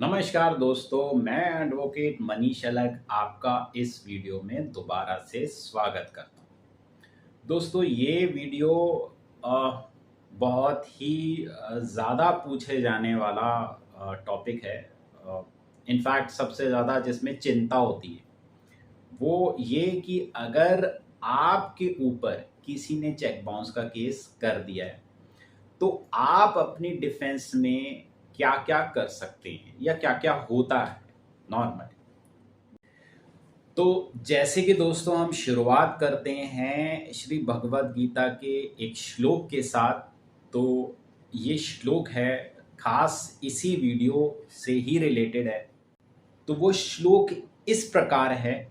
नमस्कार दोस्तों, मैं एडवोकेट मनीष अलग आपका इस वीडियो में दोबारा से स्वागत करता हूँ। दोस्तों ये वीडियो बहुत ही ज़्यादा पूछे जाने वाला टॉपिक है। इनफैक्ट सबसे ज़्यादा जिसमें चिंता होती है वो ये कि अगर आपके ऊपर किसी ने चेक बाउंस का केस कर दिया है तो आप अपनी डिफेंस में क्या क्या कर सकते हैं या क्या क्या होता है नॉर्मली। तो जैसे कि दोस्तों हम शुरुआत करते हैं श्री भगवत गीता के एक श्लोक के साथ। तो ये श्लोक है खास इसी वीडियो से ही रिलेटेड है। तो वो श्लोक इस प्रकार है,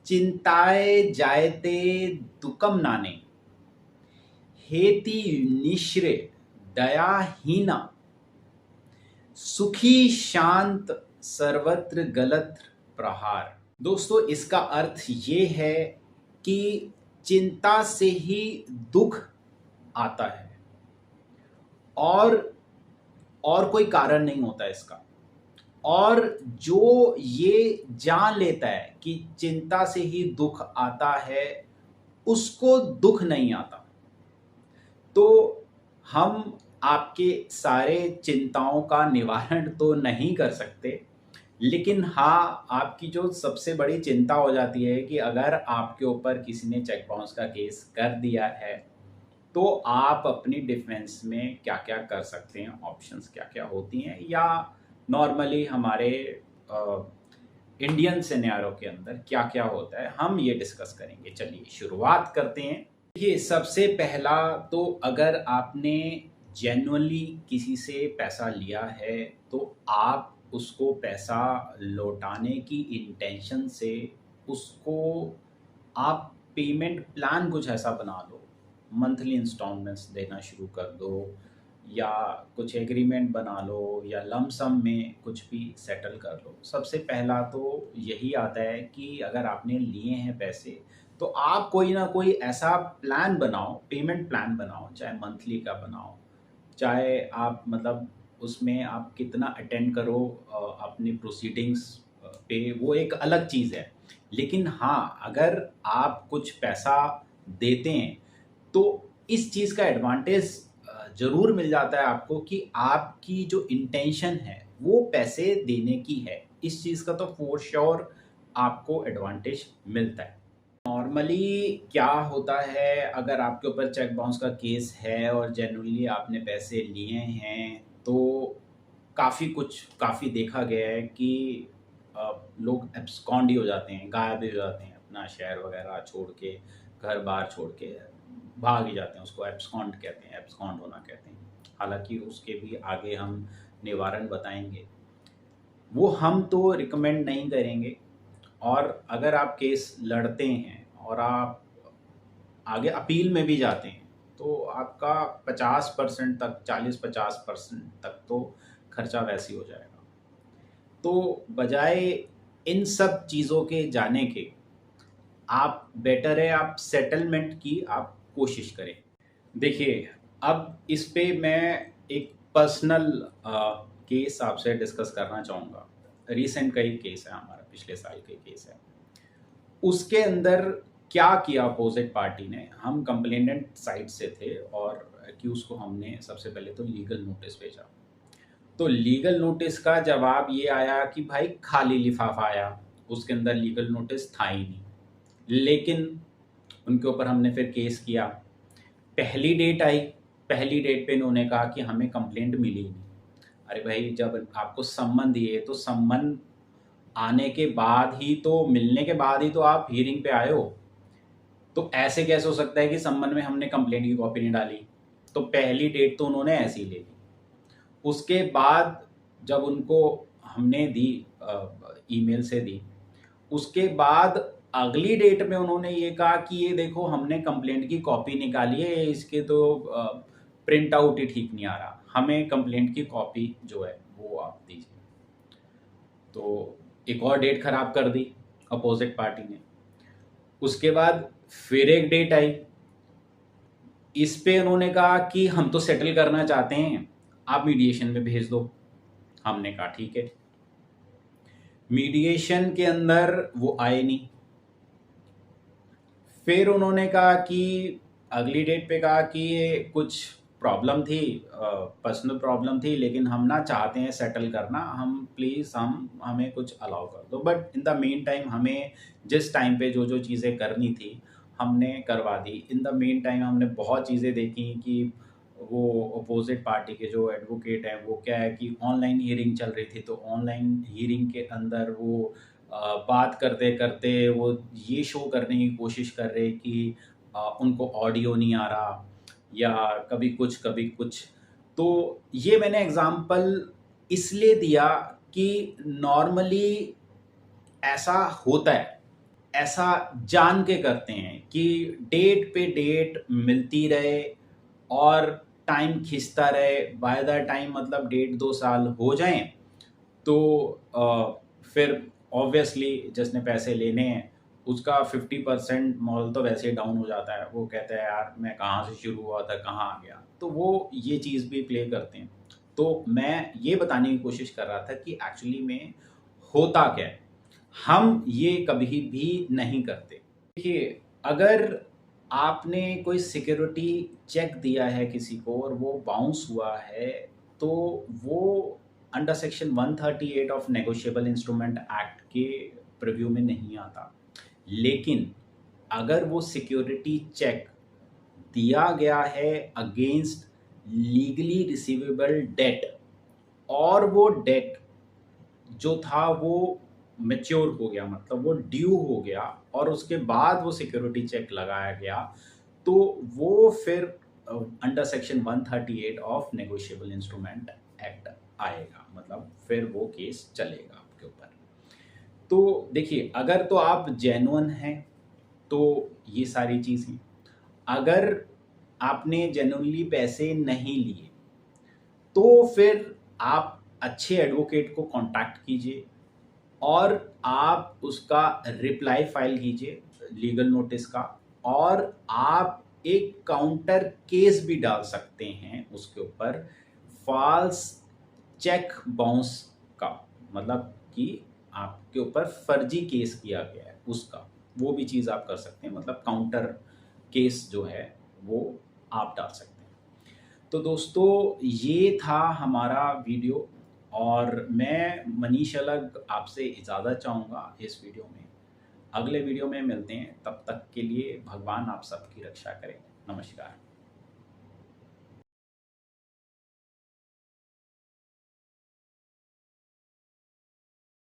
चिंताए जायते दुकम नाने हेति निश्रे दयाहीना सुखी शांत सर्वत्र गलत प्रहार। दोस्तों इसका अर्थ ये है कि चिंता से ही दुख आता है और कोई कारण नहीं होता इसका। और जो ये जान लेता है कि चिंता से ही दुख आता है उसको दुख नहीं आता। तो हम आपके सारे चिंताओं का निवारण तो नहीं कर सकते, लेकिन हाँ आपकी जो सबसे बड़ी चिंता हो जाती है कि अगर आपके ऊपर किसी ने चेक बाउंस का केस कर दिया है तो आप अपनी डिफेंस में क्या क्या कर सकते हैं, ऑप्शंस क्या क्या होती हैं, या नॉर्मली हमारे इंडियन सिनेरियो के अंदर क्या क्या होता है, हम ये डिस्कस करेंगे। चलिए शुरुआत करते हैं। ये सबसे पहला तो अगर आपने जेन्युइनली किसी से पैसा लिया है तो आप उसको पैसा लौटाने की इंटेंशन से उसको आप पेमेंट प्लान कुछ ऐसा बना लो, मंथली इंस्टॉलमेंट्स देना शुरू कर दो या कुछ एग्रीमेंट बना लो या लमसम में कुछ भी सेटल कर लो। सबसे पहला तो यही आता है कि अगर आपने लिए हैं पैसे तो आप कोई ना कोई ऐसा प्लान बनाओ, पेमेंट प्लान बनाओ, चाहे मंथली का बनाओ, चाहे आप मतलब उसमें आप कितना अटेंड करो अपनी प्रोसीडिंग्स पे, वो एक अलग चीज़ है। लेकिन हाँ अगर आप कुछ पैसा देते हैं तो इस चीज़ का एडवांटेज ज़रूर मिल जाता है आपको कि आपकी जो इंटेंशन है वो पैसे देने की है। इस चीज़ का तो फॉर श्योर आपको एडवांटेज मिलता है। नॉर्मली क्या होता है, अगर आपके ऊपर चेक बाउंस का केस है और जेन्युइनली आपने पैसे लिए हैं तो काफ़ी देखा गया है कि लोग एब्सकॉन्ड ही हो जाते हैं, गायब ही हो जाते हैं, अपना शहर वगैरह छोड़ के, घर बार छोड़ के भाग ही जाते हैं। उसको एब्सकॉन्ड कहते हैं, एब्सकॉन्ड होना कहते हैं। हालांकि उसके भी आगे हम निवारण बताएंगे, वो हम तो रिकमेंड नहीं करेंगे। और अगर आप केस लड़ते हैं और आप आगे अपील में भी जाते हैं तो आपका 50% तक, 40-50% तक तो खर्चा वैसे ही हो जाएगा। तो बजाय इन सब चीज़ों के जाने के आप बेटर है आप सेटलमेंट की आप कोशिश करें। देखिए अब इस पे मैं एक पर्सनल केस आपसे डिस्कस करना चाहूँगा। रिसेंट का ही केस है हमारा, पिछले साल का ही केस है। उसके अंदर क्या किया अपोजिट पार्टी ने, हम कंप्लेनेंट साइड से थे और एक्यूज को हमने सबसे पहले तो लीगल नोटिस भेजा। तो लीगल नोटिस का जवाब ये आया कि भाई खाली लिफाफा आया, उसके अंदर लीगल नोटिस था ही नहीं। लेकिन उनके ऊपर हमने फिर केस किया। पहली डेट आई, पहली डेट पे इन्होंने कहा कि हमें कंप्लेंट मिली ही नहीं। अरे भाई जब आपको सम्मन दिए तो सम्मन आने के बाद ही तो, मिलने के बाद ही तो आप हियरिंग पे आए हो। तो ऐसे कैसे हो सकता है कि सम्मन में हमने कंप्लेंट की कॉपी नहीं डाली। तो पहली डेट तो उन्होंने ऐसे ही ले ली। उसके बाद जब उनको हमने दी, ईमेल से दी, उसके बाद अगली डेट में उन्होंने ये कहा कि ये देखो हमने कंप्लेंट की कॉपी निकाली है, इसके तो प्रिंट आउट ही ठीक नहीं आ रहा, हमें कंप्लेंट की कॉपी जो है वो आप दीजिए। तो एक और डेट खराब कर दी अपोजिट पार्टी ने। उसके बाद फिर एक डेट आई, इस पे उन्होंने कहा कि हम तो सेटल करना चाहते हैं, आप मीडिएशन में भेज दो। हमने कहा ठीक है। मीडिएशन के अंदर वो आए नहीं। फिर उन्होंने कहा कि अगली डेट पे कहा कि ये कुछ प्रॉब्लम थी, पर्सनल प्रॉब्लम थी, लेकिन हम ना चाहते हैं सेटल करना, हम प्लीज़ हमें कुछ अलाउ कर दो। But in the main time हमें जिस टाइम पे जो जो चीज़ें करनी थी हमने करवा दी। इन द मेन टाइम हमने बहुत चीज़ें देखी कि वो अपोजिट पार्टी के जो एडवोकेट हैं वो क्या है कि ऑनलाइन हियरिंग चल रही थी, तो ऑनलाइन हियरिंग के अंदर वो बात करते करते वो ये शो करने की कोशिश कर रहे कि उनको ऑडियो नहीं आ रहा या कभी कुछ। तो ये मैंने एग्जांपल इसलिए दिया कि नॉर्मली ऐसा होता है, ऐसा जान के करते हैं कि डेट पे डेट मिलती रहे और टाइम खिंचता रहे। बाय द टाइम मतलब 1.5-2 साल हो जाएं तो फिर ऑब्वियसली जिसने पैसे लेने हैं उसका 50% मॉल तो वैसे ही डाउन हो जाता है। वो कहता है यार मैं कहाँ से शुरू हुआ था कहाँ आ गया। तो वो ये चीज़ भी प्ले करते हैं। तो मैं ये बताने की कोशिश कर रहा था कि एक्चुअली में होता क्या है, हम ये कभी भी नहीं करते। देखिए, अगर आपने कोई सिक्योरिटी चेक दिया है किसी को और वो बाउंस हुआ है, तो वो under section 138 of negotiable instrument act के प्रीव्यू में नहीं आता। लेकिन अगर वो सिक्योरिटी चेक दिया गया है अगेंस्ट लीगली रिसीवेबल डेट और वो डेट जो था वो मैच्योर हो गया, मतलब वो ड्यू हो गया और उसके बाद वो सिक्योरिटी चेक लगाया गया, तो वो फिर under section 138 of negotiable instrument act आएगा, मतलब फिर वो केस चलेगा आपके ऊपर। तो देखिए, अगर तो आप जेन्युइन हैं तो ये सारी चीज़ें, अगर आपने जेन्युइनली पैसे नहीं लिए तो फिर आप अच्छे एडवोकेट को कांटेक्ट कीजिए और आप उसका रिप्लाई फाइल कीजिए लीगल नोटिस का, और आप एक काउंटर केस भी डाल सकते हैं उसके ऊपर फॉल्स चेक बाउंस का, मतलब कि आपके ऊपर फर्जी केस किया गया है उसका, वो भी चीज़ आप कर सकते हैं, मतलब काउंटर केस जो है वो आप डाल सकते हैं। तो दोस्तों, ये था हमारा वीडियो और मैं मनीष अलग आपसे इजाज़त चाहूँगा इस वीडियो में। अगले वीडियो में मिलते हैं, तब तक के लिए भगवान आप सबकी रक्षा करें। नमस्कार।